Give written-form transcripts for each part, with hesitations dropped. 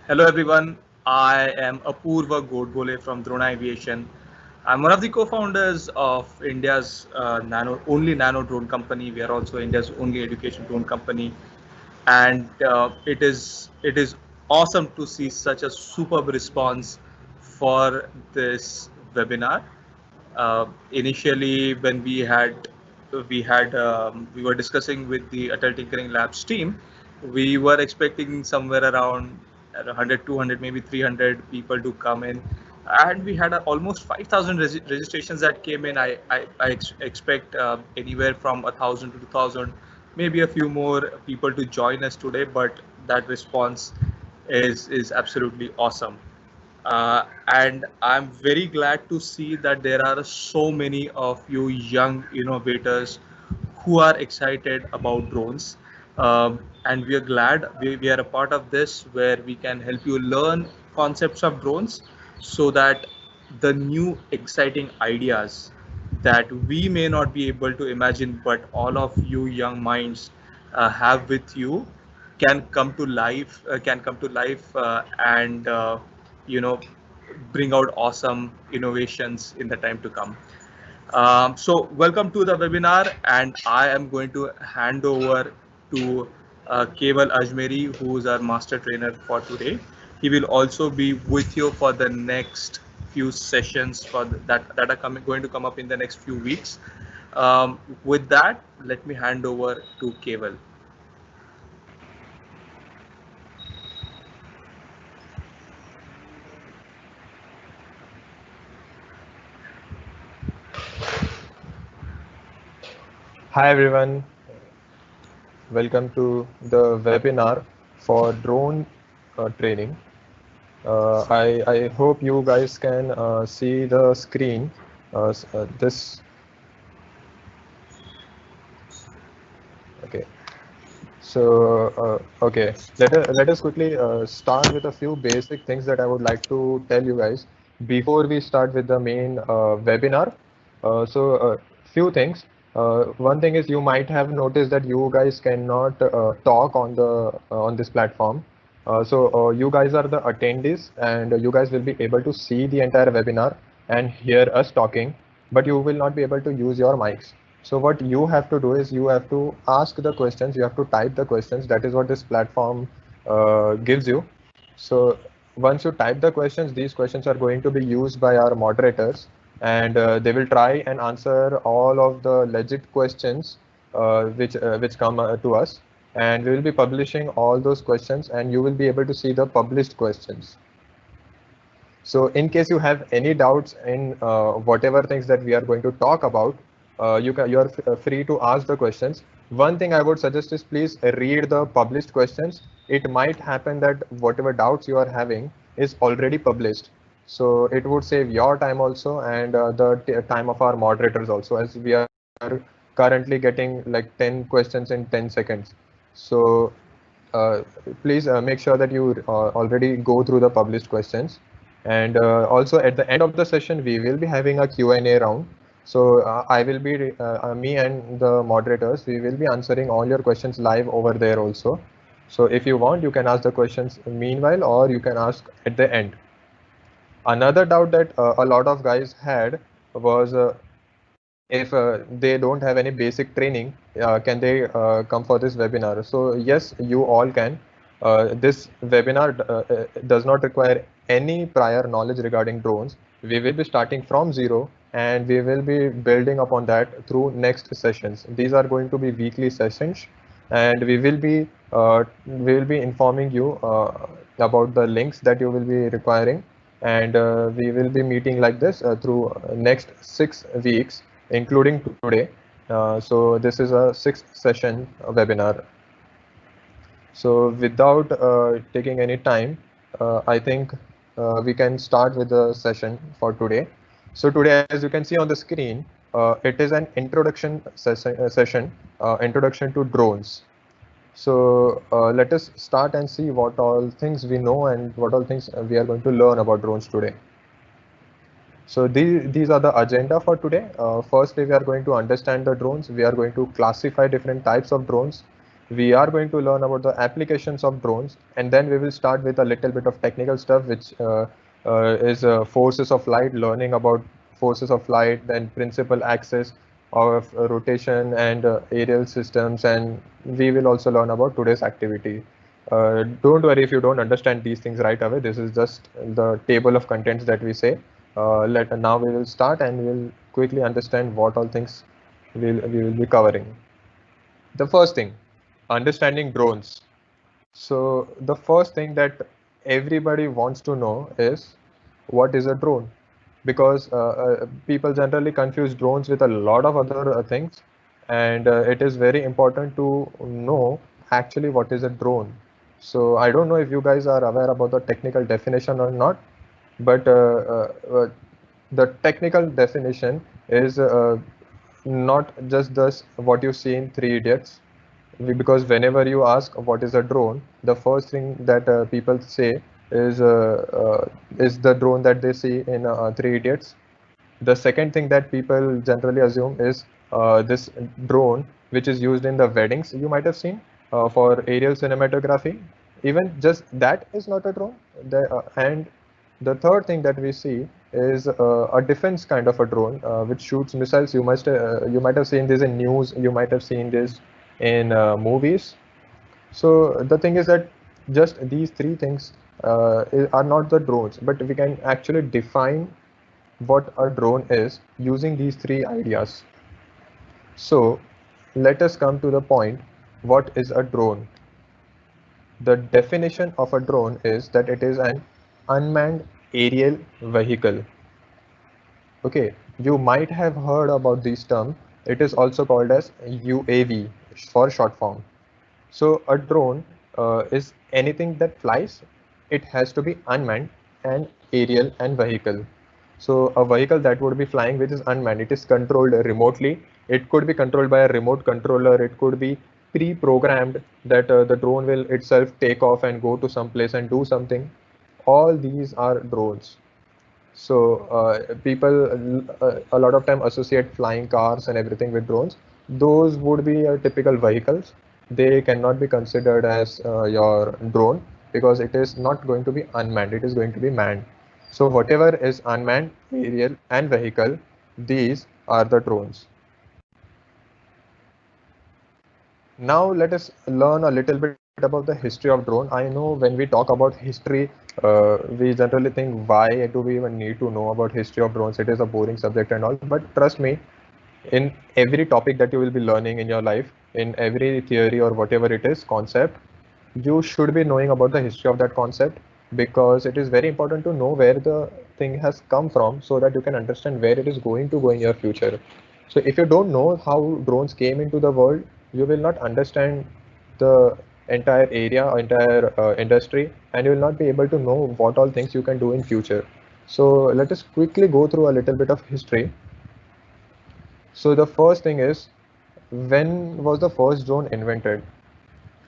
Hello everyone, I am Apurva Godbole from Drona Aviation. I'm one of the co-founders of India's only nano drone company. We are also India's only education drone company, and it is awesome to see such a superb response for this webinar. Initially, when we were discussing with the Atal Tinkering Labs team, we were expecting somewhere around 100, 200, maybe 300 people to come in, and we had almost 5,000 registrations that came in. I expect anywhere from 1,000 to 2,000, maybe a few more people to join us today, but that response is absolutely awesome. And I'm very glad to see that there are so many of you young innovators who are excited about drones. And we are glad we are a part of this where we can help you learn concepts of drones so that the new exciting ideas that we may not be able to imagine, but all of you young minds have with you can come to life and you know bring out awesome innovations in the time to come. So welcome to the webinar, and I am going to hand over to Keval Ajmeri, who is our master trainer for today. He will also be with you for the next few sessions that are going to come up in the next few weeks. With that, let me hand over to Keval. Hi everyone, welcome to the webinar for drone training. I hope you guys can see the screen. This okay. Okay, let us quickly start with a few basic things that I would like to tell you guys before we start with the main webinar. Few things. One thing is you might have noticed that you guys cannot talk on the on this platform. You guys are the attendees, and you guys will be able to see the entire webinar and hear us talking, but you will not be able to use your mics. So what you have to do is you have to ask the questions, you have to type the questions. That is what this platform gives you. So once you type the questions, these questions are going to be used by our moderators, and they will try and answer all of the legit questions which come to us. And we will be publishing all those questions, and you will be able to see the published questions. So in case you have any doubts in whatever things that we are going to talk about, you are free to ask the questions. One thing I would suggest is please read the published questions. It might happen that whatever doubts you are having is already published. So it would save your time also, and the time of our moderators also, as we are currently getting like 10 questions in 10 seconds. So uh, please make sure that you already go through the published questions. And also at the end of the session, we will be having a Q&A round. So I will be, me and the moderators, we will be answering all your questions live over there also. So if you want, you can ask the questions meanwhile, or you can ask at the end. Another doubt that a lot of guys had was if they don't have any basic training, can they come for this webinar? So yes, you all can. This webinar does not require any prior knowledge regarding drones. We will be starting from zero, and we will be building upon that through next sessions. These are going to be weekly sessions, and we will be informing you about the links that you will be requiring, and we will be meeting like this through next 6 weeks, including today. So this is a sixth session webinar. So without taking any time, I think we can start with the session for today. So today, as you can see on the screen, it is an introduction session, introduction to drones. So let us start and see what all things we know and what all things we are going to learn about drones today. So these are the agenda for today. Firstly, we are going to understand the drones. We are going to classify different types of drones. We are going to learn about the applications of drones, and then we will start with a little bit of technical stuff, which is forces of light, learning about forces of light, then principal axis of rotation and aerial systems, and we will also learn about today's activity. Don't worry if you don't understand these things right away. This is just the table of contents that we say. Now we will start and we'll quickly understand what all things we will be covering. The first thing, understanding drones. So the first thing that everybody wants to know is what is a drone? Because people generally confuse drones with a lot of other things, and it is very important to know actually what is a drone. So I don't know if you guys are aware about the technical definition or not, but the technical definition is not just this what you see in Three Idiots, because whenever you ask what is a drone, the first thing that people say is the drone that they see in Three Idiots. The second thing that people generally assume is this drone, which is used in the weddings you might have seen for aerial cinematography. Even just that is not a drone. And the third thing that we see is a defense kind of a drone which shoots missiles. You might have seen this in news. You might have seen this in movies. So the thing is that just these three things are not the drones, but we can actually define what a drone is using these three ideas. So let us come to the point. What is a drone? The definition of a drone is that it is an unmanned aerial vehicle. Okay, you might have heard about this term. It is also called as UAV for short form. So a drone is anything that flies. It has to be unmanned and aerial and vehicle. So a vehicle that would be flying which is unmanned, it is controlled remotely. It could be controlled by a remote controller. It could be pre-programmed that the drone will itself take off and go to some place and do something. All these are drones. So people a lot of time associate flying cars and everything with drones. Those would be typical vehicles. They cannot be considered as your drone because it is not going to be unmanned. It is going to be manned. So whatever is unmanned, aerial and vehicle, these are the drones. Now let us learn a little bit about the history of drone. I know when we talk about history, we generally think why do we even need to know about history of drones? It is a boring subject and all. But trust me, in every topic that you will be learning in your life, in every theory or whatever it is, concept, you should be knowing about the history of that concept because it is very important to know where the thing has come from so that you can understand where it is going to go in your future. So if you don't know how drones came into the world, you will not understand the entire area, entire industry, and you will not be able to know what all things you can do in future. So let us quickly go through a little bit of history. So the first thing is, when was the first drone invented?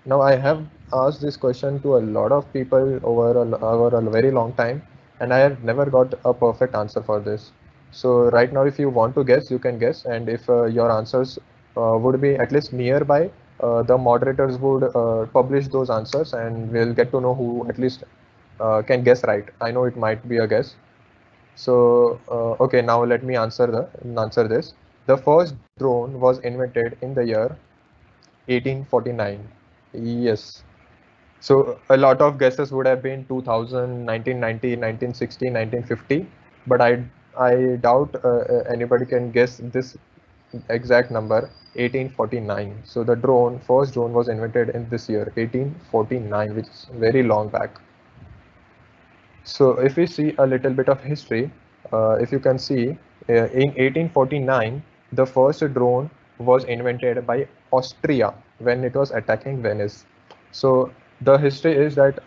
Now I have asked this question to a lot of people over a very long time, and I have never got a perfect answer for this. So right now, if you want to guess, you can guess, and if your answers would be at least nearby, the moderators would publish those answers, and we'll get to know who at least can guess right. I know it might be a guess. So okay, now let me answer this. The first drone was invented in the year 1849. Yes. So a lot of guesses would have been 2000, 1990, 1960, 1950, but I doubt anybody can guess this exact number, 1849. So the first drone was invented in this year, 1849, which is very long back. So if we see a little bit of history, if you can see, in 1849, the first drone was invented by Austria when it was attacking Venice. So the history is that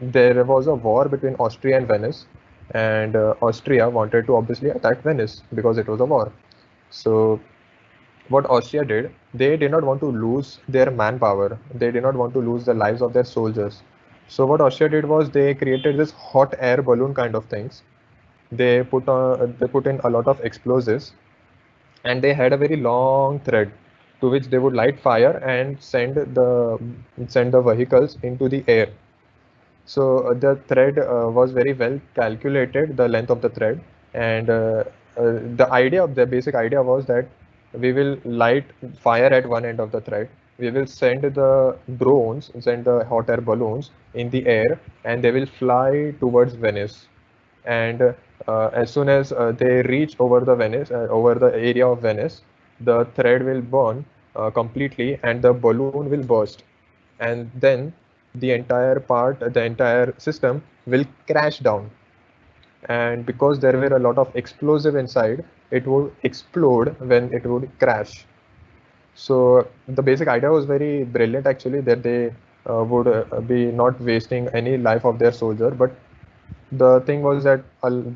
there was a war between Austria and Venice, and Austria wanted to obviously attack Venice because it was a war. So what Austria did, they did not want to lose their manpower. They did not want to lose the lives of their soldiers. So what Austria did was they created this hot air balloon kind of things. They put in a lot of explosives, and they had a very long thread. to which they would light fire and send the vehicles into the air. So the thread was very well calculated, the length of the thread, and the basic idea was that we will light fire at one end of the thread. We will send the hot air balloons in the air, and they will fly towards Venice. And as soon as they reach over the area of Venice, the thread will burn completely, and the balloon will burst, and then the entire system will crash down. And because there were a lot of explosive inside, it would explode when it would crash. So the basic idea was very brilliant actually, that they would be not wasting any life of their soldier. But the thing was that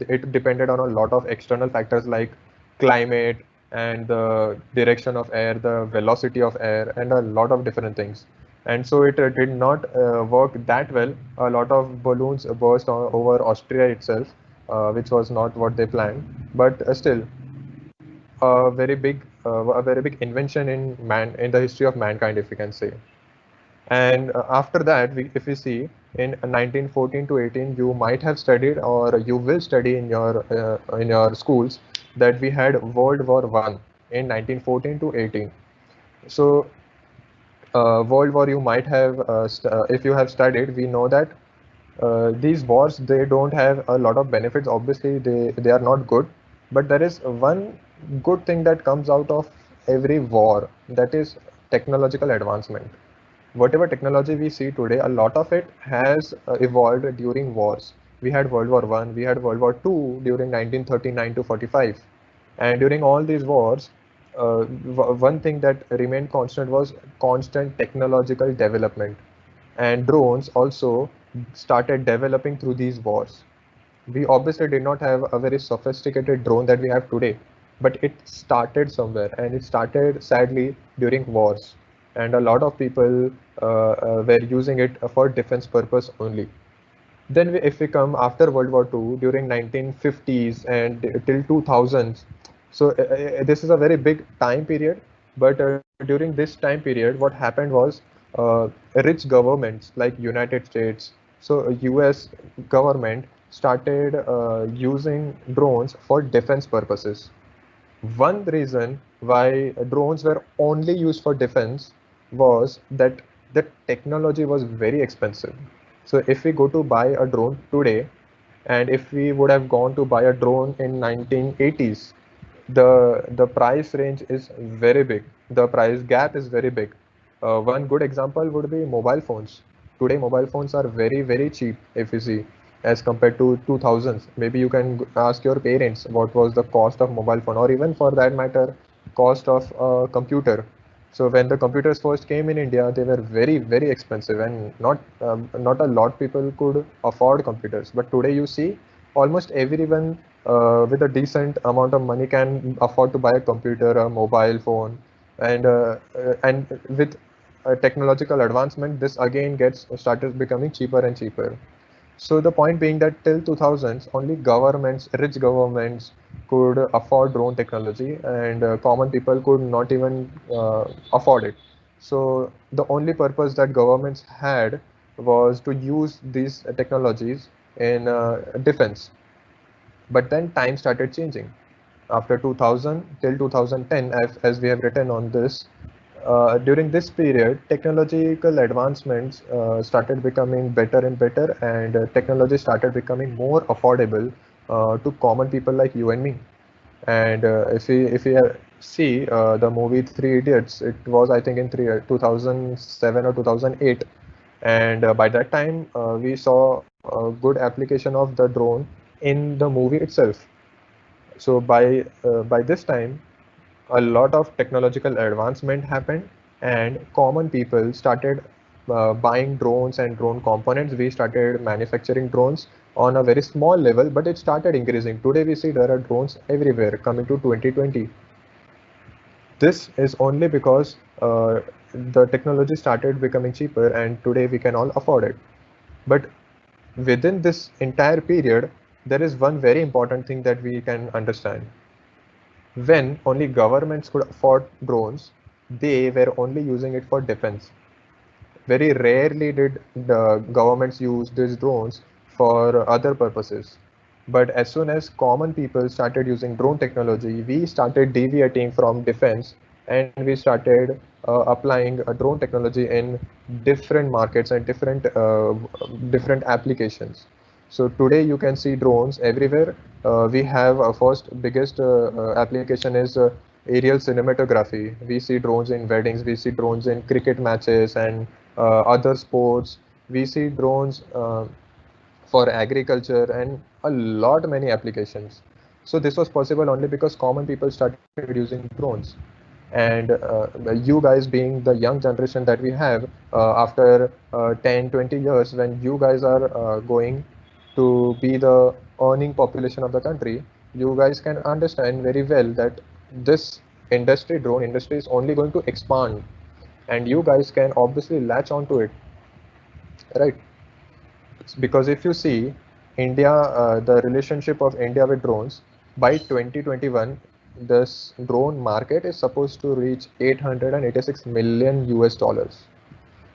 it depended on a lot of external factors like climate and the direction of air, the velocity of air, and a lot of different things. And so it did not work that well. A lot of balloons burst over Austria itself, which was not what they planned. But still, a very big invention in the history of mankind, if we can say. And after that, if we see in 1914 to 18, you might have studied or you will study in your schools that we had World War One in 1914 to 18. So World War, you might have if you have studied, we know that these wars, they don't have a lot of benefits. Obviously, they are not good, but there is one good thing that comes out of every war, that is technological advancement. Whatever technology we see today, a lot of it has evolved during wars. We had World War One, we had World War Two during 1939 to 45, and during all these wars, one thing that remained constant was constant technological development, and drones also started developing through these wars. We obviously did not have a very sophisticated drone that we have today, but it started somewhere, and it started sadly during wars. And a lot of people were using it for defense purpose only. Then, if we come after World War II, during 1950s and till 2000s, so this is a very big time period. But during this time period, what happened was rich governments like United States, so U.S. government started using drones for defense purposes. One reason why drones were only used for defense was that the technology was very expensive. So if we go to buy a drone today, and if we would have gone to buy a drone in 1980s, the price range is very big. The price gap is very big. One good example would be mobile phones. Today, mobile phones are very, very cheap if you see, as compared to 2000s. Maybe you can ask your parents what was the cost of mobile phone, or even for that matter, cost of a computer. So when the computers first came in India, they were very, very expensive, and not a lot people could afford computers. But today you see almost everyone with a decent amount of money can afford to buy a computer, a mobile phone, and with technological advancement, this again gets started becoming cheaper and cheaper. So the point being that till 2000s, only rich governments could afford drone technology, and common people could not even afford it. So the only purpose that governments had was to use these technologies in defense. But then time started changing. After 2000 till 2010, as we have written on this, during this period, technological advancements started becoming better and better, and technology started becoming more affordable to common people like you and me. And if we see the movie Three Idiots, it was I think in 2007 or 2008, and by that time we saw a good application of the drone in the movie itself. So by this time, a lot of technological advancement happened, and common people started buying drones and drone components. We started manufacturing drones on a very small level, but it started increasing. Today we see there are drones everywhere coming to 2020. This is only because the technology started becoming cheaper, and today we can all afford it. But within this entire period, there is one very important thing that we can understand. When only governments could afford drones, they were only using it for defense. Very rarely did the governments use these drones for other purposes. But as soon as common people started using drone technology, we started deviating from defense and we started applying drone technology in different markets and different applications. So today you can see drones everywhere. We have our first biggest application is aerial cinematography. We see drones in weddings, we see drones in cricket matches and other sports. We see drones for agriculture and a lot many applications. So this was possible only because common people started using drones. And you guys being the young generation that we have after 10, 20 years, when you guys are going to be the earning population of the country, you guys can understand very well that this industry, drone industry, is only going to expand, and you guys can obviously latch onto it, right? Because if you see India, the relationship of India with drones, by 2021, this drone market is supposed to reach 886 million US dollars.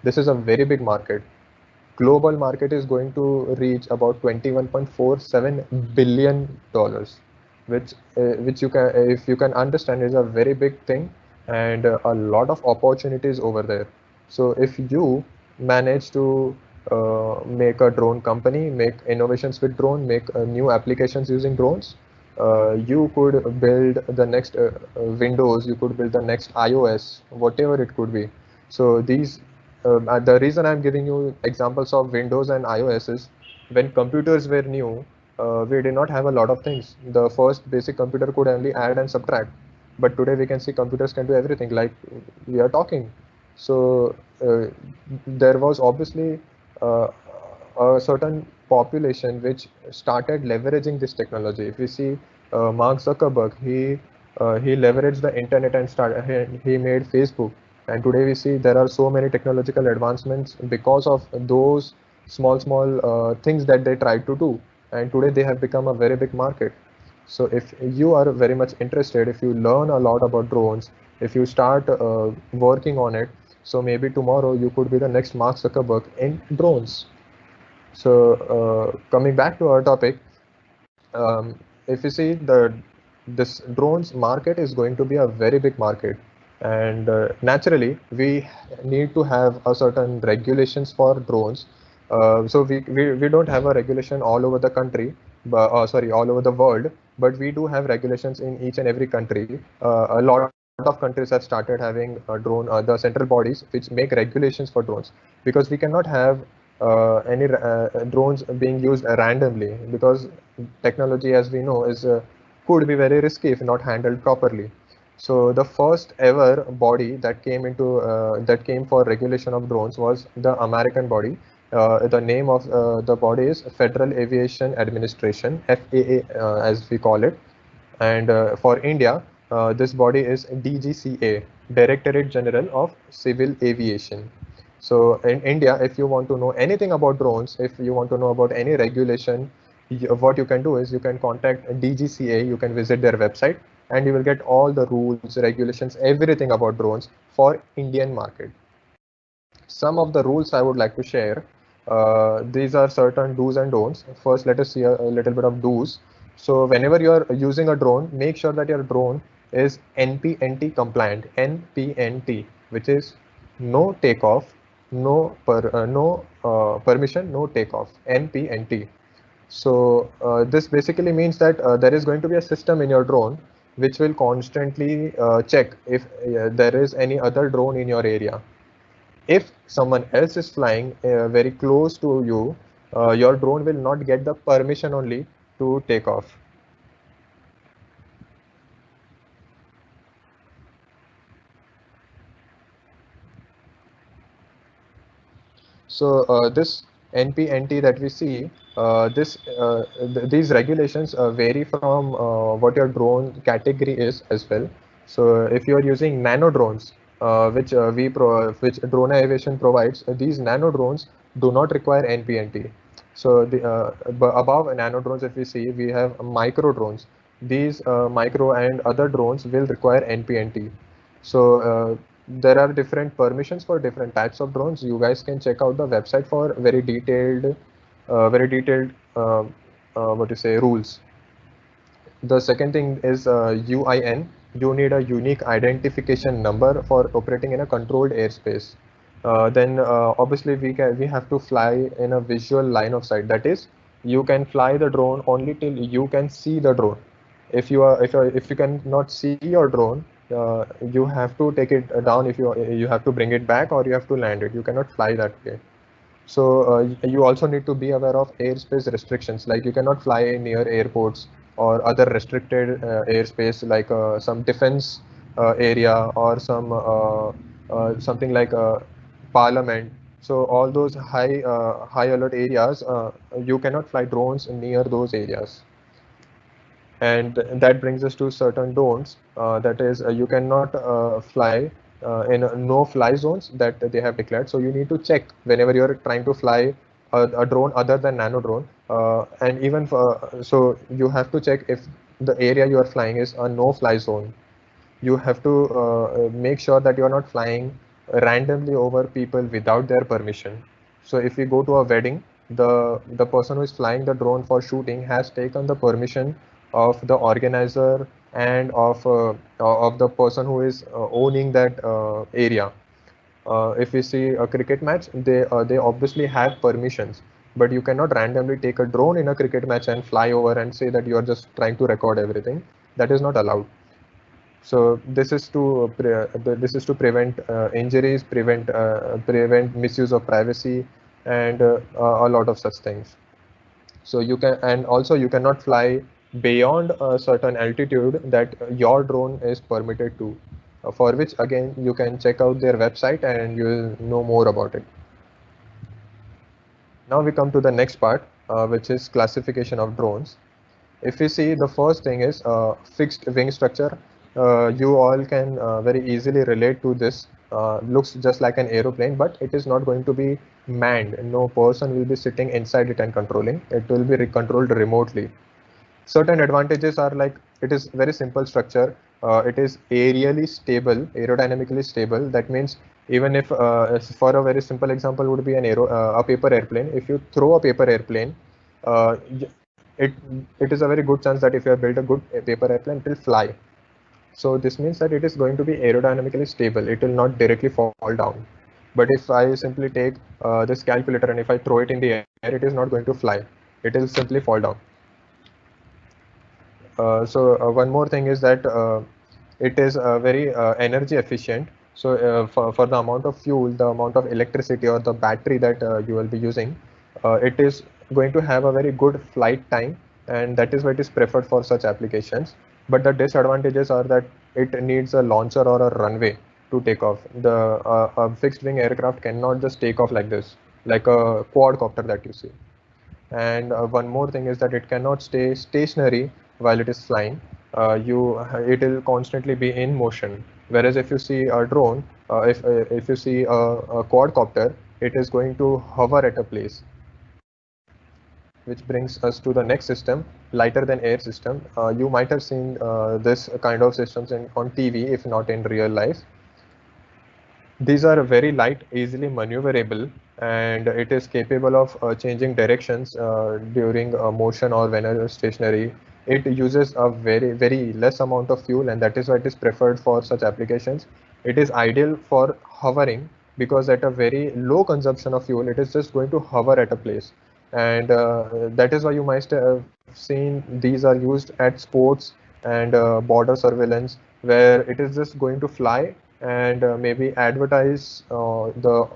This is a very big market. Global market is going to reach about 21.47 billion dollars, which you can, if you can understand, is a very big thing, and a lot of opportunities over there. So if you manage to make a drone company, make innovations with drone, make new applications using drones, you could build the next Windows, you could build the next iOS, whatever it could be. So the reason I'm giving you examples of Windows and iOS is when computers were new, we did not have a lot of things. The first basic computer could only add and subtract, but today we can see computers can do everything, like we are talking. So there was obviously uh, a certain population which started leveraging this technology. If we see Mark Zuckerberg, he leveraged the internet and he made Facebook. And today we see there are so many technological advancements because of those small things that they tried to do. And today they have become a very big market. So if you are very much interested, if you learn a lot about drones, if you start working on it, so maybe tomorrow you could be the next Mark Zuckerberg in drones. So coming back to our topic, if you see this drones market is going to be a very big market, and naturally we need to have a certain regulations for drones. So we don't have a regulation all over the country, but sorry, all over the world, but we do have regulations in each and every country. A lot of countries have started having the central bodies which make regulations for drones, because we cannot have any drones being used randomly, because technology, as we know, is could be very risky if not handled properly. So the first ever body that came for regulation of drones was the American body. The name of the body is Federal Aviation Administration, FAA, as we call it. And for India, this body is DGCA, Directorate General of Civil Aviation. So in India, if you want to know anything about drones, if you want to know about any regulation, what you can do is you can contact DGCA, you can visit their website, and you will get all the rules, regulations, everything about drones for Indian market. Some of the rules I would like to share. These are certain do's and don'ts. First, let us see a little bit of do's. So whenever you are using a drone, make sure that your drone is NPNT compliant. NPNT, which is no takeoff, no permission, no takeoff. NPNT. So this basically means that there is going to be a system in your drone which will constantly check if there is any other drone in your area. If someone else is flying very close to you, your drone will not get the permission only to take off. So this NPNT that we see, these regulations vary from what your drone category is as well. So if you are using nano drones, which Drone Aviation provides, these nano drones do not require NPNT. So above nano drones, if we see, we have micro drones. These micro and other drones will require NPNT. So there are different permissions for different types of drones. You guys can check out the website for very detailed what to say rules. The second thing is UIN. You need a unique identification number for operating in a controlled airspace. Then obviously we have to fly in a visual line of sight. That is, you can fly the drone only till you can see the drone. If you cannot see your drone, you have to take it down. If you have to bring it back or you have to land it. You cannot fly that way. So you also need to be aware of airspace restrictions, like you cannot fly near airports or other restricted airspace, like some defense area or something like parliament. So all those high alert areas, you cannot fly drones near those areas. And that brings us to certain don'ts. That is, you cannot fly in no-fly zones that they have declared. So you need to check whenever you're trying to fly a drone other than nano drone. And even so, you have to check if the area you are flying is a no-fly zone. You have to make sure that you are not flying randomly over people without their permission. So if we go to a wedding, the person who is flying the drone for shooting has taken the permission of the organizer and of the person who is owning that area. If we see a cricket match, they obviously have permissions, but you cannot randomly take a drone in a cricket match and fly over and say that you are just trying to record everything. That is not allowed. So this is to prevent injuries, prevent misuse of privacy, and a lot of such things. So you can, and also you cannot fly beyond a certain altitude that your drone is permitted to, for which again you can check out their website and you will know more about it. Now we come to the next part, which is classification of drones. If we see, the first thing is fixed wing structure. You all can very easily relate to this. Looks just like an aeroplane, but it is not going to be manned. No person will be sitting inside it and controlling. It will be controlled remotely. Certain advantages are like, it is very simple structure. It is aerially stable, aerodynamically stable. That means even if, for a very simple example would be a paper airplane. If you throw a paper airplane, uh, it it is a very good chance that if you have built a good paper airplane, it will fly. So this means that it is going to be aerodynamically stable. It will not directly fall down. But if I simply take this calculator and if I throw it in the air, it is not going to fly. It will simply fall down. So one more thing is that it is very energy efficient. So for the amount of fuel, the amount of electricity or the battery that you will be using, it is going to have a very good flight time, and that is why it is preferred for such applications. But the disadvantages are that it needs a launcher or a runway to take off. The a fixed wing aircraft cannot just take off like this, like a quadcopter that you see. And one more thing is that it cannot stay stationary while it is flying. It will constantly be in motion. Whereas if you see a drone, if you see a quadcopter, it is going to hover at a place. Which brings us to the next system, lighter than air system. You might have seen this kind of systems on TV, if not in real life. These are very light, easily maneuverable, and it is capable of changing directions during motion or when it is stationary. It uses a very less amount of fuel, and that is why it is preferred for such applications. It is ideal for hovering because at a very low consumption of fuel, it is just going to hover at a place. And that is why you might have seen these are used at sports and border surveillance, where it is just going to fly and maybe advertise the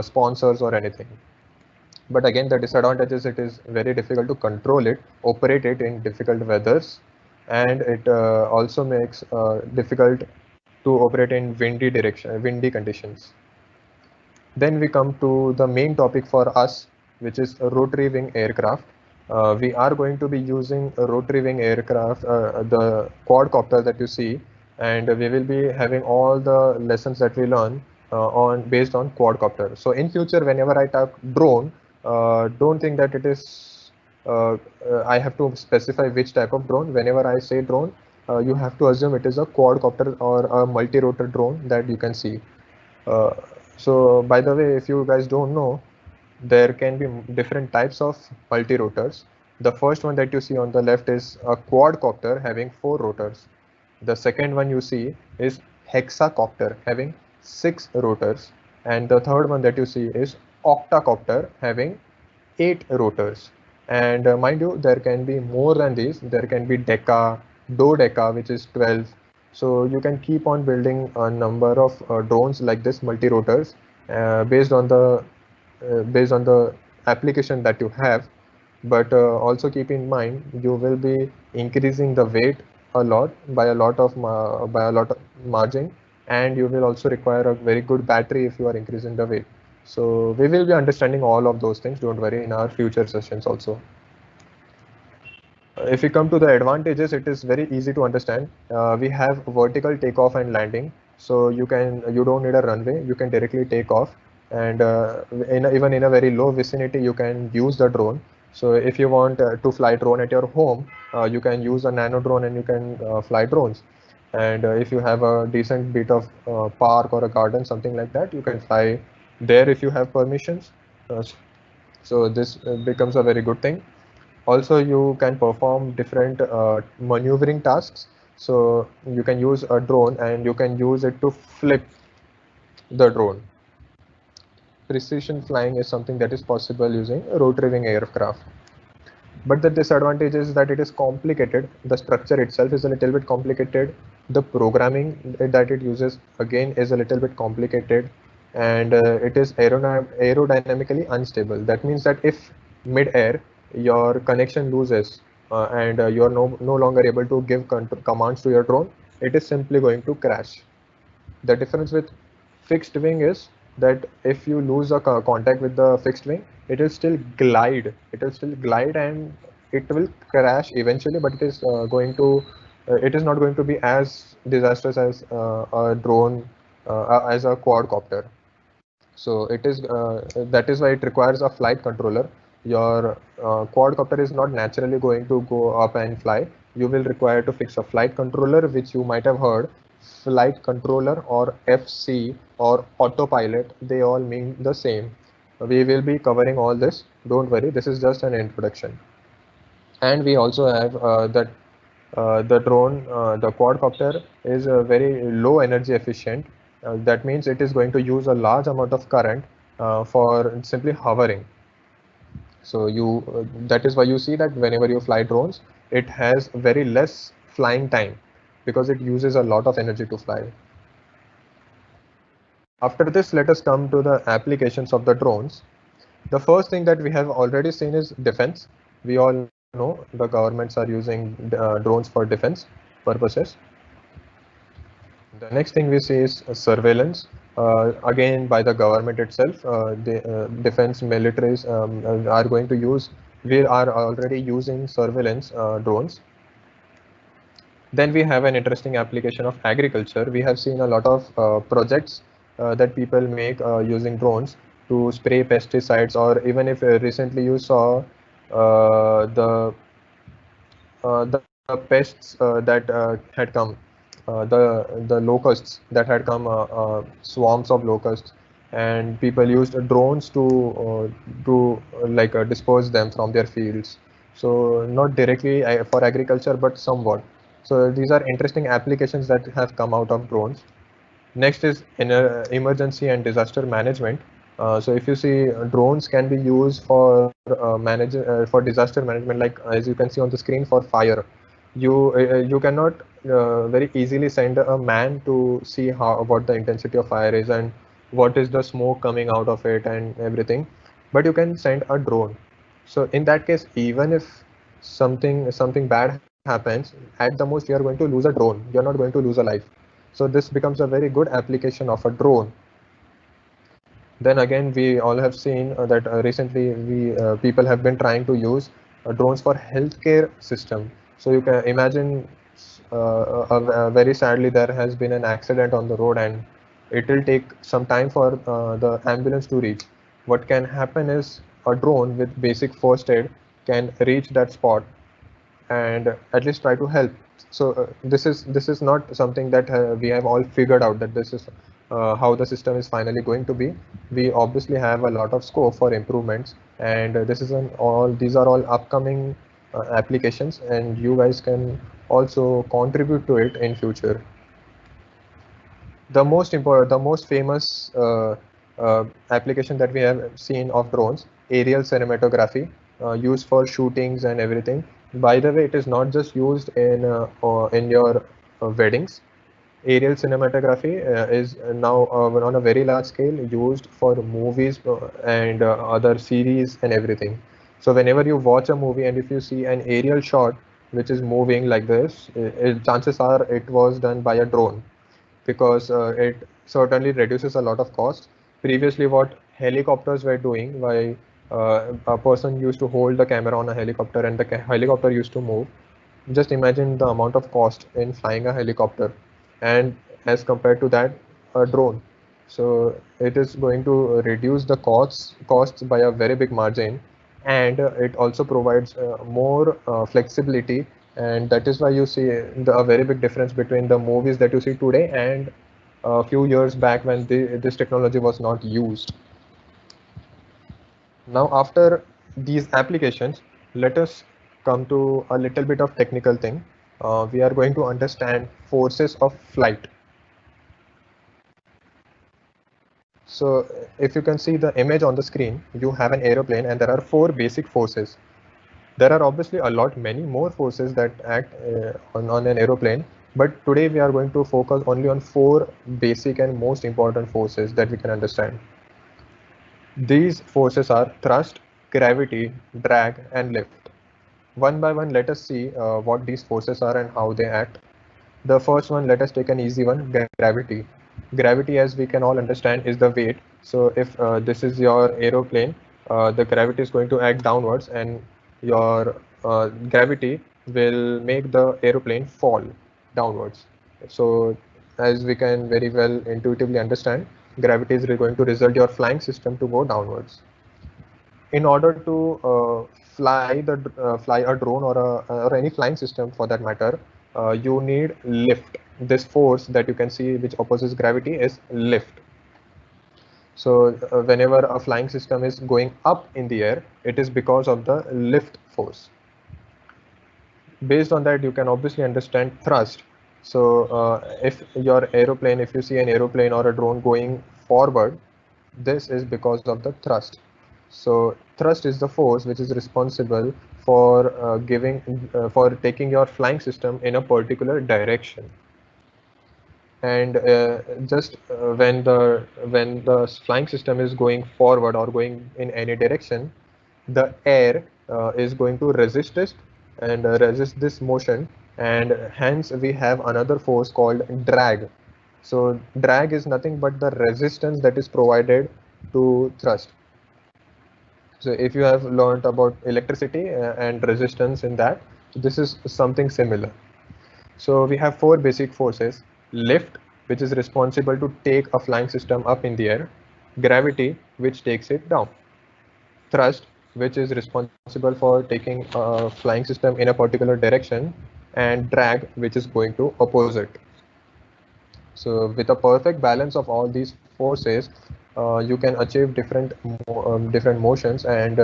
sponsors or anything. But again, the disadvantage is it is very difficult to control it, operate it in difficult weathers, and it also makes difficult to operate in windy conditions. Then we come to the main topic for us, which is rotary wing aircraft. We are going to be using a rotary wing aircraft, the quadcopter that you see, and we will be having all the lessons that we learn based on quadcopter. So in future, whenever I talk drone, don't think that it is I have to specify which type of drone. Whenever I say drone, you have to assume it is a quadcopter or a multi-rotor drone that you can see. Uh, so by the way, if you guys don't know, there can be different types of multi-rotors. The first one that you see on the left is a quadcopter having 4 rotors. The second one you see is hexacopter having 6 rotors. And the third one that you see is octacopter having 8 rotors. And mind you, there can be more than these. There can be deca, dodeca, which is 12. So you can keep on building a number of drones like this, multi-rotors, based on the application that you have. But also keep in mind, you will be increasing the weight a lot by a lot of margin, and you will also require a very good battery if you are increasing the weight. So we will be understanding all of those things, don't worry, in our future sessions also. If we come to the advantages, it is very easy to understand. We have vertical takeoff and landing, so you don't need a runway. You can directly take off, and even in a very low vicinity, you can use the drone. So if you want to fly drone at your home, you can use a nano drone and you can fly drones. And if you have a decent bit of park or a garden, something like that, you can fly there if you have permissions. So this becomes a very good thing. Also, you can perform different maneuvering tasks. So you can use a drone and you can use it to flip the drone. Precision flying is something that is possible using rotary wing aircraft. But the disadvantage is that it is complicated. The structure itself is a little bit complicated. The programming that it uses again is a little bit complicated, and it is aerodynamically unstable. That means that if mid-air your connection loses and you are no longer able to give commands to your drone, it is simply going to crash. The difference with fixed wing is that if you lose a contact with the fixed wing, it will still glide. It will still glide and it will crash eventually, but it is not going to be as disastrous as a drone, as a quadcopter. So that is why it requires a flight controller. Your quadcopter is not naturally going to go up and fly. You will require to fix a flight controller, which you might have heard. Flight controller or FC or autopilot, they all mean the same. We will be covering all this. Don't worry, this is just an introduction. And we also have that the drone, the quadcopter is very low energy efficient. That means it is going to use a large amount of current for simply hovering. So that is why you see that whenever you fly drones, it has very less flying time because it uses a lot of energy to fly. After this, let us come to the applications of the drones. The first thing that we have already seen is defense. We all know the governments are using drones for defense purposes. The next thing we see is surveillance. Again, by the government itself, the defense militaries are going to use. We are already using surveillance drones. Then we have an interesting application of agriculture. We have seen a lot of projects that people make using drones to spray pesticides, or even if recently you saw the pests that had come, the locusts that had come, swarms of locusts, and people used drones to disperse them from their fields. So not directly for agriculture, but somewhat. So these are interesting applications that have come out of drones. Next is emergency and disaster management. So if you see, drones can be used for for disaster management, like as you can see on the screen, for fire. You cannot very easily send a man to see what the intensity of fire is and what is the smoke coming out of it and everything, but you can send a drone. So in that case, even if something bad happens, at the most you are going to lose a drone. You are not going to lose a life. So this becomes a very good application of a drone. Then again, we all have seen that recently people have been trying to use drones for healthcare system. So you can imagine, very sadly, there has been an accident on the road and it will take some time for the ambulance to reach. What can happen is a drone with basic first aid can reach that spot and at least try to help. So this is not something that we have all figured out that this is how the system is finally going to be. We obviously have a lot of scope for improvements, and this is an all these are all upcoming applications, and you guys can also contribute to it in future. The most famous application that we have seen of drones, aerial cinematography, used for shootings and everything. By the way, it is not just used in your weddings. Aerial cinematography is now on a very large scale used for movies and other series and everything. So whenever you watch a movie and if you see an aerial shot which is moving like this, chances are it was done by a drone, because it certainly reduces a lot of cost. Previously, what helicopters were doing, why a person used to hold the camera on a helicopter and the helicopter used to move. Just imagine the amount of cost in flying a helicopter, and as compared to that, a drone. So it is going to reduce the costs by a very big margin, and it also provides more flexibility, and that is why you see a very big difference between the movies that you see today and a few years back when this technology was not used. Now, after these applications, let us come to a little bit of technical thing. We are going to understand forces of flight. So if you can see the image on the screen, you have an aeroplane and there are four basic forces. There are obviously many more forces that act on an aeroplane, but today we are going to focus only on four basic and most important forces that we can understand. These forces are thrust, gravity, drag, and lift. One by one, let us see what these forces are and how they act. The first one, let us take an easy one, gravity. Gravity, as we can all understand, is the weight. So if this is your aeroplane, the gravity is going to act downwards, and your gravity will make the aeroplane fall downwards. So as we can very well intuitively understand, gravity is going to result your flying system to go downwards. In order to fly a drone or any flying system for that matter, you need lift. This force that you can see which opposes gravity is lift. So whenever a flying system is going up in the air, it is because of the lift force. Based on that, you can obviously understand thrust. So if you see an aeroplane or a drone going forward, this is because of the thrust. So thrust is the force which is responsible for for taking your flying system in a particular direction. And just when the flying system is going forward or going in any direction, the air is going to resist it and resist this motion, and hence we have another force called drag. So drag is nothing but the resistance that is provided to thrust. So if you have learned about electricity and resistance in that, this is something similar. So we have four basic forces: lift, which is responsible to take a flying system up in the air; gravity, which takes it down; thrust, which is responsible for taking a flying system in a particular direction; and drag, which is going to oppose it. So with a perfect balance of all these forces, you can achieve different motions, and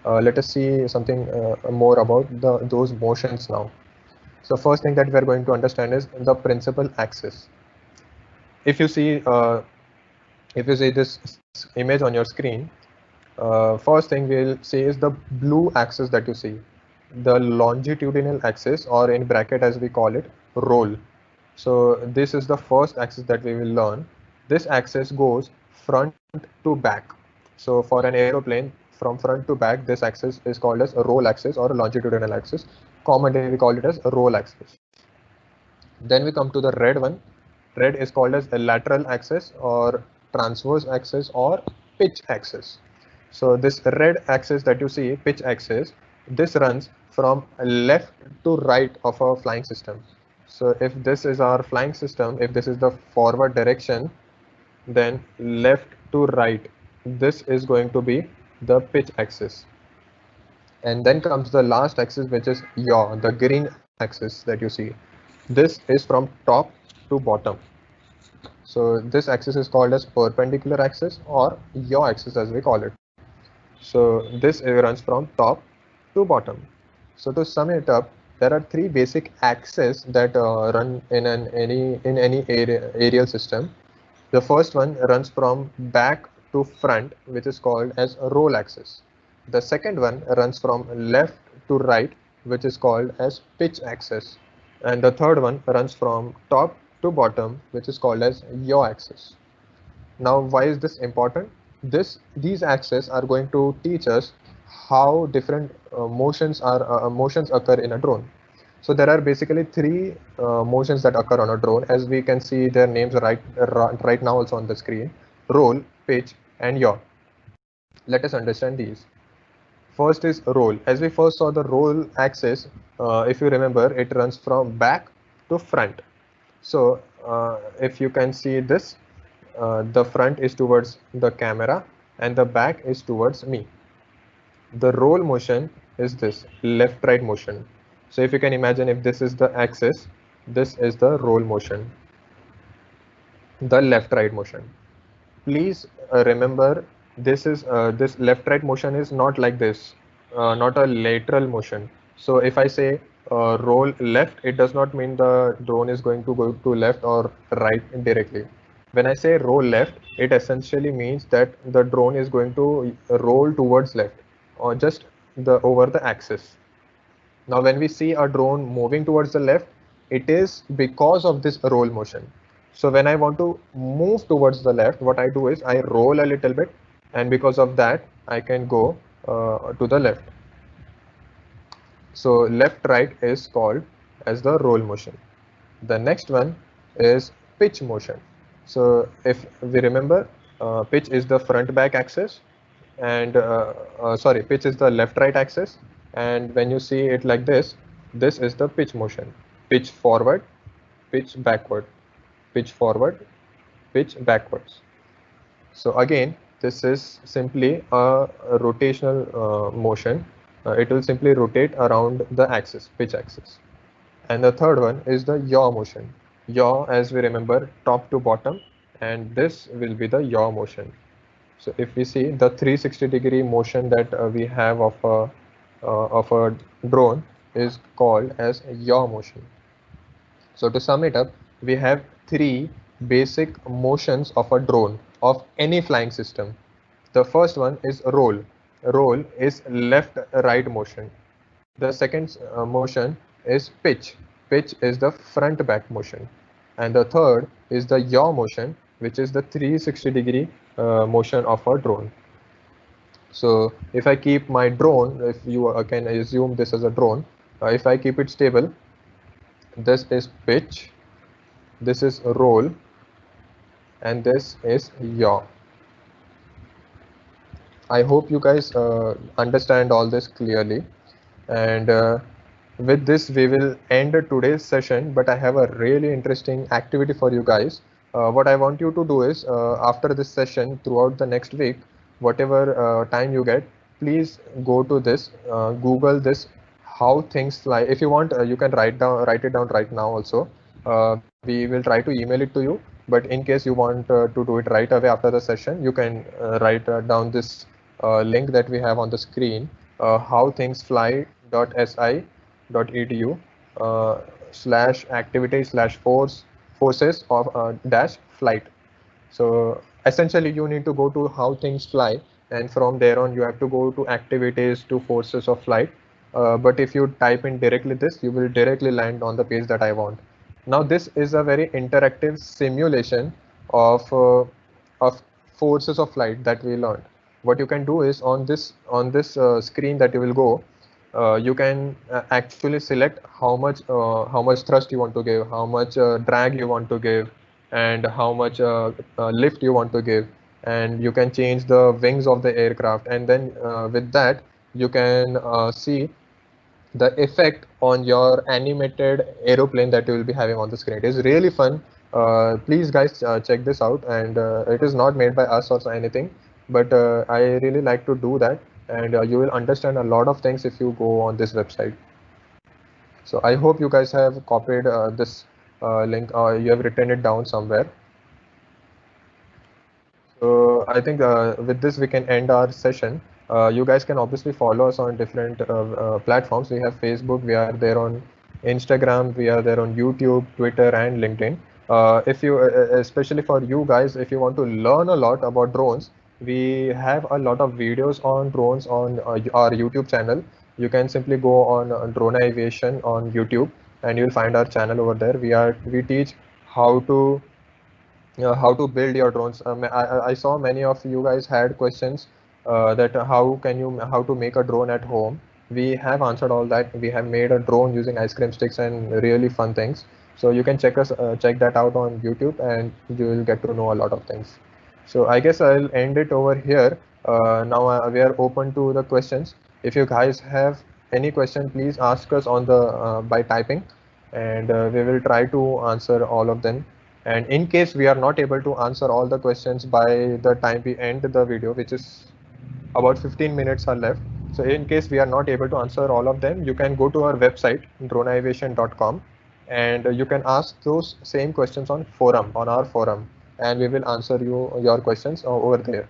let us see something more about those motions now. So first thing that we are going to understand is the principal axis. If you see uh, if you see this image on your screen, first thing we'll see is the blue axis that you see, the longitudinal axis, or in bracket as we call it, roll. So this is the first axis that we will learn. This axis goes front to back. So for an aeroplane, from front to back, this axis is called as a roll axis or a longitudinal axis. Commonly we call it as a roll axis. Then we come to the red one. Red is called as a lateral axis or transverse axis or pitch axis. So this red axis that you see, pitch axis, this runs from left to right of a flying system. So if this is our flying system, if this is the forward direction, then left to right, this is going to be the pitch axis. And then comes the last axis, which is yaw, the green axis that you see, this is from top to bottom. So this axis is called as perpendicular axis or yaw axis as we call it. So this runs from top to bottom. So to sum it up, there are three basic axes that run in any aerial system. The first one runs from back to front, which is called as a roll axis. The second one runs from left to right, which is called as pitch axis. And the third one runs from top to bottom, which is called as yaw axis. Now, why is this important? These axes are going to teach us how different motions occur in a drone. So there are basically three motions that occur on a drone, as we can see their names right now also on the screen: roll, pitch, and yaw. Let us understand these. First is roll. As we first saw the roll axis, if you remember, it runs from back to front. So if you can see this, the front is towards the camera and the back is towards me. The roll motion is this left right motion. So if you can imagine, if this is the axis, this is the roll motion, the left right motion. Please remember, this left right motion is not like this, not a lateral motion. So if I say roll left, it does not mean the drone is going to go to left or right directly. When I say roll left, it essentially means that the drone is going to roll towards left or just the over the axis. Now, when we see a drone moving towards the left, it is because of this roll motion. So when I want to move towards the left, what I do is I roll a little bit, and because of that, I can go to the left. So left right is called as the roll motion. The next one is pitch motion. So if we remember, pitch is the front back axis, and sorry, pitch is the left right axis. And when you see it like this is the pitch motion: pitch forward, pitch backward, pitch forward, pitch backwards. So again, this is simply a rotational motion. It will simply rotate around the axis, pitch axis. And the third one is the yaw motion. Yaw, as we remember, top to bottom, and this will be the yaw motion. So if we see the 360-degree motion that we have of a drone is called as yaw motion. So to sum it up, we have three basic motions of a drone of any flying system. The first one is roll. Roll is left right motion. The second motion is pitch. Pitch is the front back motion. And the third is the yaw motion, which is the 360-degree motion of a drone. So if I keep my drone, if you can assume this as a drone, if I keep it stable, this is pitch, this is roll, and this is yaw. I hope you guys understand all this clearly. And with this, we will end today's session, but I have a really interesting activity for you guys. What I want you to do is, after this session, throughout the next week, whatever time you get, please go to this, Google this, how things fly. If you want, you can write it down right now also. We will try to email it to you, but in case you want to do it right away after the session, you can write down this link that we have on the screen, howthingsfly.si.edu /activity/forces of dash flight. So essentially you need to go to how things fly, and from there on you have to go to activities to forces of flight. But if you type in directly this, you will directly land on the page that I want. Now this is a very interactive simulation of forces of flight that we learned. What you can do is on this screen that you will go, you can actually select how much thrust you want to give, how much drag you want to give, and how much lift you want to give, and you can change the wings of the aircraft, and then with that you can see the effect on your animated aeroplane that you will be having on the screen. It is really fun. Please guys check this out, and it is not made by us or anything, but I really like to do that, and you will understand a lot of things if you go on this website. So I hope you guys have copied this link or you have written it down somewhere. So I think with this we can end our session. You guys can obviously follow us on different platforms. We have Facebook, we are there on Instagram, we are there on YouTube, Twitter, and LinkedIn. If you, especially for you guys, if you want to learn a lot about drones, we have a lot of videos on drones on our YouTube channel. You can simply go on Drone Aviation on YouTube, and you'll find our channel over there. We teach how to how to build your drones. I saw many of you guys had questions that how to make a drone at home. We have answered all that. We have made a drone using ice cream sticks and really fun things. So you can check that out on YouTube, and you will get to know a lot of things. So I guess I'll end it over here. Now we are open to the questions. If you guys have any question, please ask us on the by typing, and we will try to answer all of them. And in case we are not able to answer all the questions by the time we end the video, which is about 15 minutes are left. So in case we are not able to answer all of them, you can go to our website, droneaviation.com, and you can ask those same questions on our forum, and we will answer your questions over there.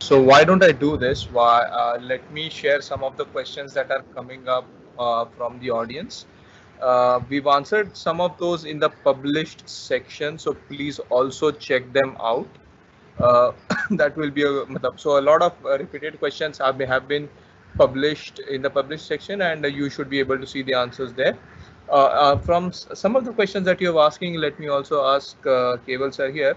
So why don't I do this? Let me share some of the questions that are coming up from the audience. We've answered some of those in the published section, so please also check them out. That will be so a lot of repeated questions have been published in the published section, and you should be able to see the answers there. From some of the questions that you're asking, let me also ask Keval sir here.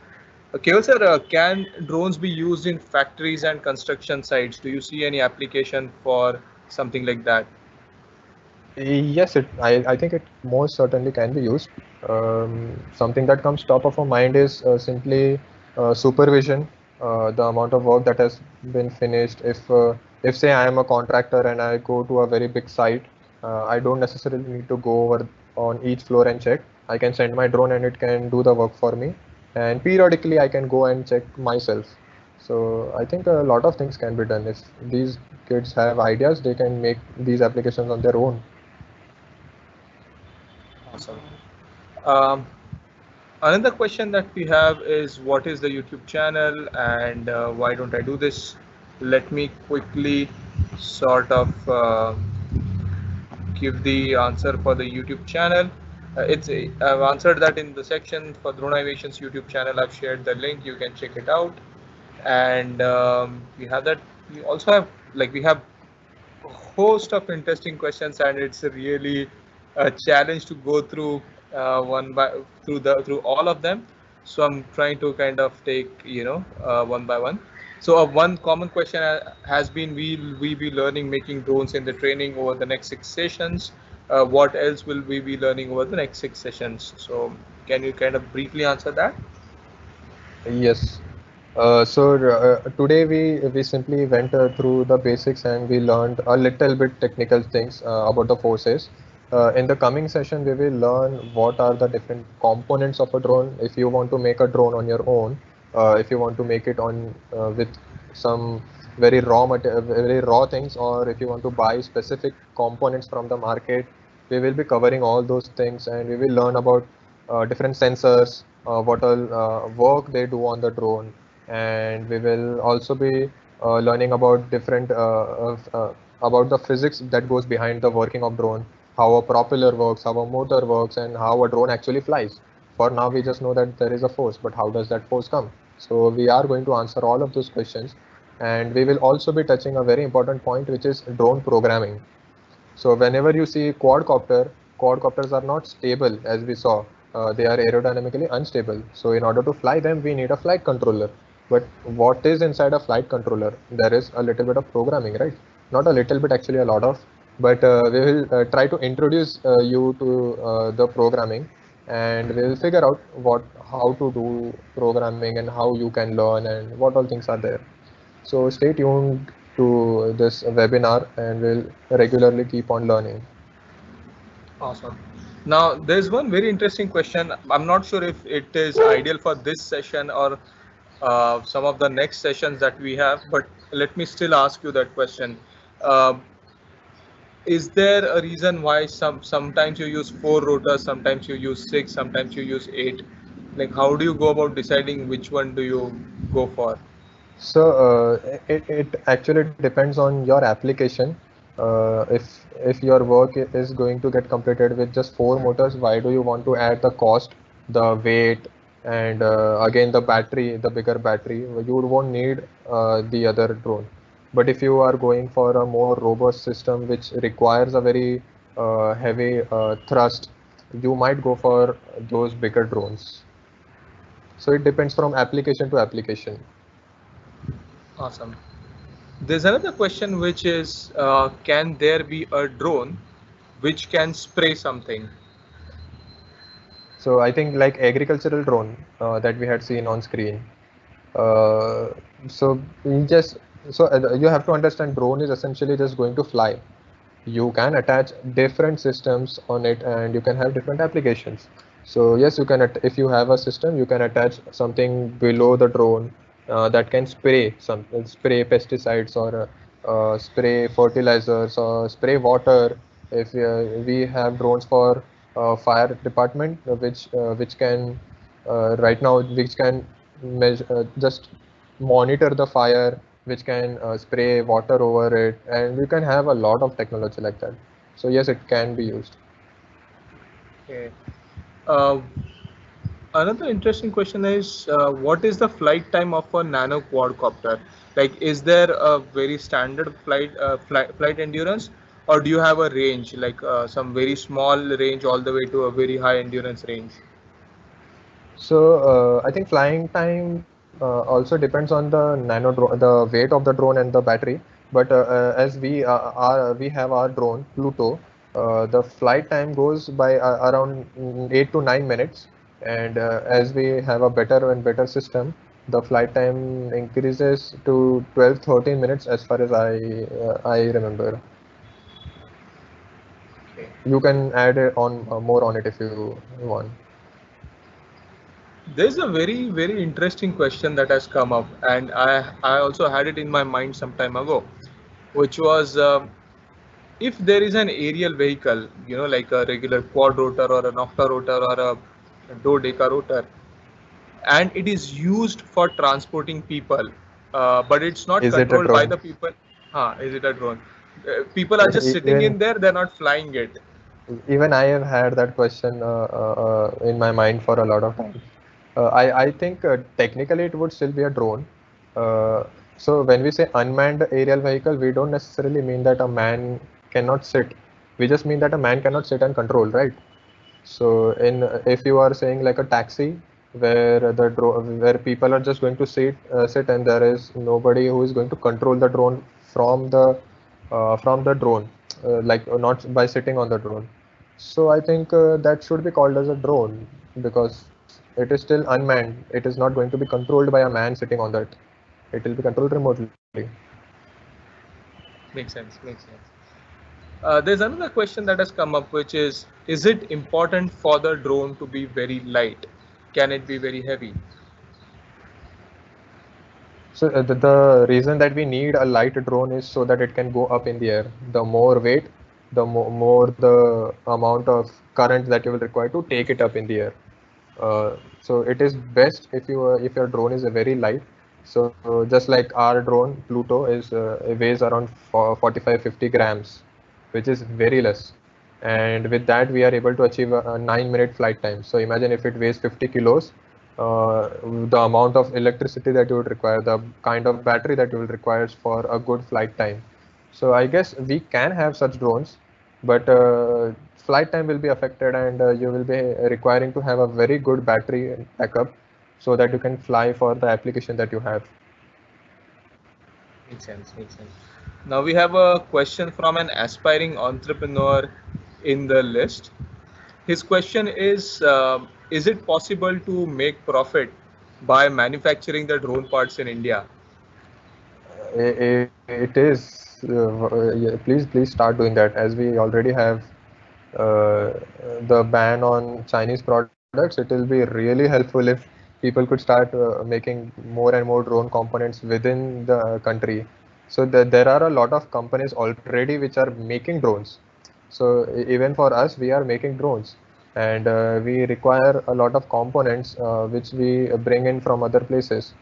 Keval sir, can drones be used in factories and construction sites? Do you see any application for something like that? Yes, I think it most certainly can be used. Something that comes top of our mind is simply supervision, the amount of work that has been finished. If say I am a contractor and I go to a very big site, I don't necessarily need to go over on each floor and check. I can send my drone and it can do the work for me. And periodically I can go and check myself. So I think a lot of things can be done. If these kids have ideas, they can make these applications on their own. Awesome. Um, Another question that we have is, what is the YouTube channel, and why don't I do this? Let me quickly sort of give the answer for the YouTube channel. I've answered that in the section for Drone Aviation's YouTube channel. I've shared the link. You can check it out. And we have that. We also have we have a host of interesting questions, and it's really a challenge to go through through all of them. So I'm trying to kind of take one by one. So one common question has been, will we be learning making drones in the training over the next 6 sessions? What else will we be learning over the next 6 sessions? So can you kind of briefly answer that? Yes. Today we simply went through the basics and we learned a little bit technical things about the forces. In the coming session, we will learn what are the different components of a drone. If you want to make a drone on your own, if you want to make it on with some very raw things, or if you want to buy specific components from the market, we will be covering all those things, and we will learn about different sensors, what all work they do on the drone, and we will also be learning about about the physics that goes behind the working of drone, how a propeller works, how a motor works, and how a drone actually flies. For now, we just know that there is a force, but how does that force come? So we are going to answer all of those questions, and we will also be touching a very important point, which is drone programming. So whenever you see quadcopters are not stable, as we saw. They are aerodynamically unstable. So in order to fly them, we need a flight controller. But what is inside a flight controller? There is a little bit of programming, right? Not a little bit, actually a lot of. But we will try to introduce you to the programming, and we will figure out how to do programming and how you can learn and what all things are there. So stay tuned to this webinar, and we'll regularly keep on learning. Awesome. Now, there's one very interesting question. I'm not sure if it is ideal for this session, or some of the next sessions that we have. But let me still ask you that question. Uh, is there a reason why sometimes you use four rotors, sometimes you use six, sometimes you use eight? Like, how do you go about deciding which one do you go for? So it actually depends on your application. If your work is going to get completed with just four motors, why do you want to add the cost, the weight, and again the battery, the bigger battery? You won't need the other drone. But if you are going for a more robust system which requires a very heavy thrust, you might go for those bigger drones. So it depends from application to application. Awesome. There's another question, which is, can there be a drone which can spray something? So I think like agricultural drone that we had seen on screen. Uh, so you just you have to understand drone is essentially just going to fly. You can attach different systems on it and you can have different applications. So yes, you can if you have a system, you can attach something below the drone that can spray pesticides or spray fertilizers or spray water. If we have drones for fire department, which can right now which can measure just monitor the fire, which can spray water over it, and you can have a lot of technology like that. So yes, it can be used. Okay. Uh, Another interesting question is, what is the flight time of a nano quadcopter? Like, is there a very standard flight endurance, or do you have a range, like some very small range all the way to a very high endurance range? So I think flying time also depends on the the weight of the drone and the battery. But as we have our drone Pluto, the flight time goes by around 8 to 9 minutes. And as we have a better and better system, the flight time increases to 12-13 minutes as far as I remember. Okay. You can add it on more on it if you want. There's a very interesting question that has come up, and I also had it in my mind some time ago, which was, if there is an aerial vehicle, like a regular quad rotor or an octa rotor or a dodeca rotor, and it is used for transporting people, but it's not Is it a controlled by drone? the people. Is it a drone? People are just sitting Even in there, they're not flying it. Even I have had that question in my mind for a lot of time. I think technically it would still be a drone. Uh, so when we say unmanned aerial vehicle, we don't necessarily mean that a man cannot sit. We just mean that a man cannot sit and control, right? So in if you are saying like a taxi where where people are just going to sit and there is nobody who is going to control the drone from the drone, like not by sitting on the drone. So I think that should be called as a drone because it is still unmanned. It is not going to be controlled by a man sitting on that. It will be controlled remotely. Makes sense, makes sense. There's another question that has come up, which is it important for the drone to be very light? Can it be very heavy? So the reason that we need a light drone is so that it can go up in the air. The more weight, the more the amount of current that you will require to take it up in the air. So it is best if your drone is a very light. So just like our drone Pluto is it weighs around 45-50 grams, which is very less. And with that we are able to achieve a 9-minute flight time. So imagine if it weighs 50 kilos, the amount of electricity that you would require, the kind of battery that you will require for a good flight time. So I guess we can have such drones, but flight time will be affected and you will be requiring to have a very good battery backup so that you can fly for the application that you have. Makes sense, makes sense. Now we have a question from an aspiring entrepreneur in the list. His question is it possible to make profit by manufacturing the drone parts in India? It is. Yeah, please start doing that as we already have the ban on Chinese products. It will be really helpful if people could start making more and more drone components within the country. So there are a lot of companies already which are making drones. So even for us, we are making drones, and we require a lot of components which we bring in from other places.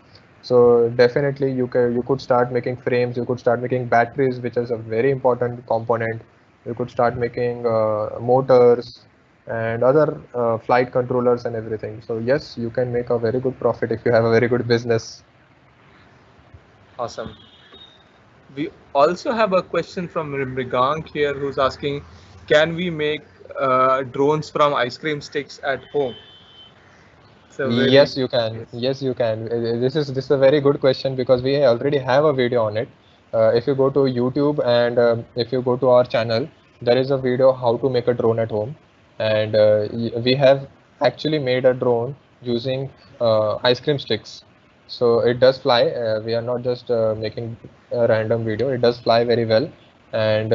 So definitely you could start making frames, you could start making batteries, which is a very important component. You could start making motors and other flight controllers and everything. So yes, you can make a very good profit if you have a very good business. Awesome. We also have a question from Mrigank here who's asking, can we make drones from ice cream sticks at home? It's a very Yes, you can. yes. Yes, you can. This is a very good question because we already have a video on it. If you go to YouTube and if you go to our channel, there is a video how to make a drone at home, and we have actually made a drone using ice cream sticks. So it does fly. We are not just making a random video. It does fly very well, and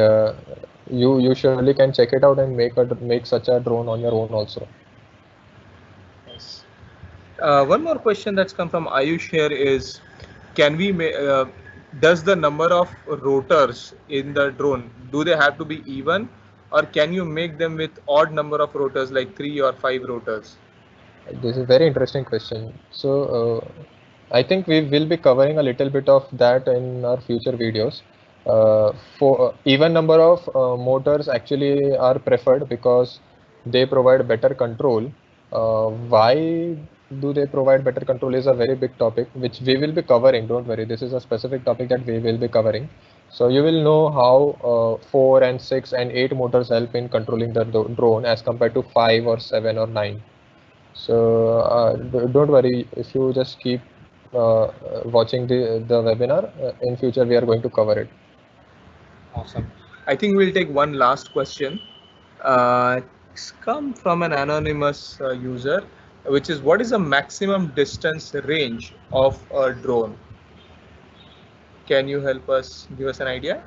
you surely can check it out and make such a drone on your own also. Yes. One more question that's come from Ayush here is, can we does the number of rotors in the drone, do they have to be even, or can you make them with odd number of rotors like 3 or 5 rotors? This is a very interesting question. So, I think we will be covering a little bit of that in our future videos. For even number of motors actually are preferred because they provide better control. Why do they provide better control is a very big topic which we will be covering. Don't worry, this is a specific topic that we will be covering. So you will know how 4 and 6 and 8 motors help in controlling the drone as compared to 5 or 7 or 9. So don't worry if you just keep watching the webinar. In future, we are going to cover it. Awesome. I think we'll take one last question. It's come from an anonymous user, which is, what is the maximum distance range of a drone? Can you help us, give us an idea?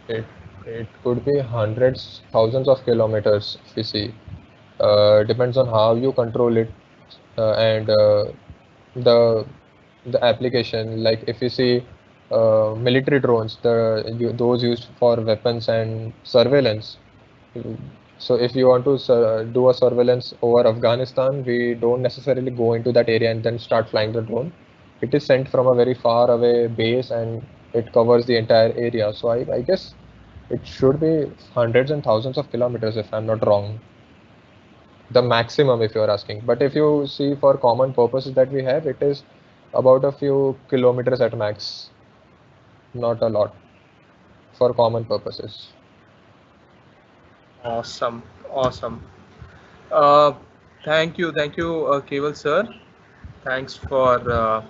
It it could be hundreds, thousands of kilometers. If you see, depends on how you control it and the the application. Like if you see military drones, those used for weapons and surveillance. So if you want to do a surveillance over Afghanistan, we don't necessarily go into that area and then start flying the drone. It is sent from a very far away base and it covers the entire area. So I guess it should be hundreds and thousands of kilometers if I'm not wrong. The maximum if you're asking. But if you see for common purposes that we have, it is about a few kilometers at max, not a lot for common purposes. Awesome, awesome. Thank you, Keval sir. Thanks for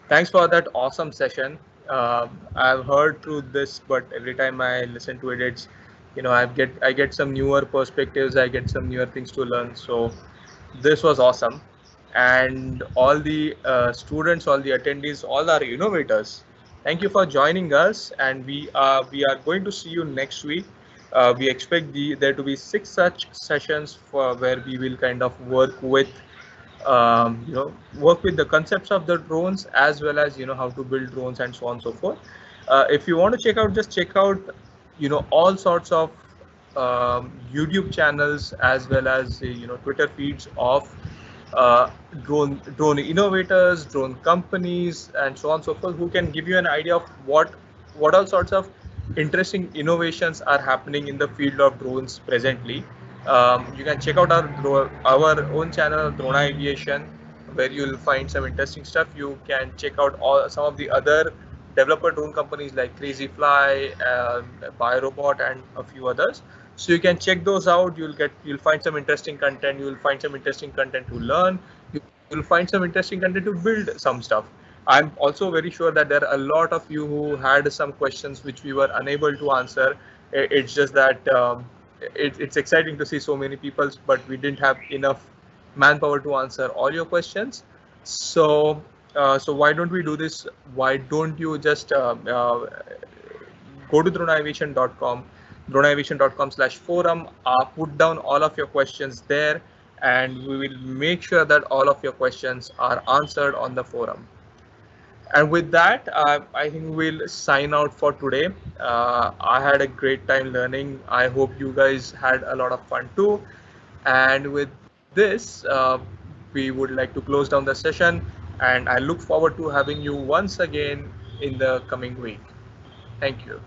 thanks for that awesome session. I've heard through this, but every time I listen to it, it's, I get some newer perspectives, I get some newer things to learn. So this was awesome, and all the students, all the attendees, all our innovators, thank you for joining us, and we are going to see you next week. We expect there to be 6 such sessions for where we will kind of work with the concepts of the drones, as well as how to build drones and so on and so forth. If you want to check out, just check out all sorts of YouTube channels, as well as Twitter feeds of drone innovators, drone companies, and so on and so forth, who can give you an idea of what all sorts of interesting innovations are happening in the field of drones presently. You can check out our own channel, Drona Aviation, where you'll find some interesting stuff. You can check out some of the other developer drone companies like Crazy Fly, BioRobot, and a few others. So you can check those out. You'll find some interesting content. You'll find some interesting content to learn. You'll find some interesting content to build some stuff. I'm also very sure that there are a lot of you who had some questions which we were unable to answer. It's just that it's exciting to see so many people, but we didn't have enough manpower to answer all your questions. So why don't we do this? Why don't you just go to droneaviation.com, droneaviation.com/forum, put down all of your questions there, and we will make sure that all of your questions are answered on the forum. And with that, I think we'll sign out for today. I had a great time learning. I hope you guys had a lot of fun too. And with this, we would like to close down the session. And I look forward to having you once again in the coming week. Thank you.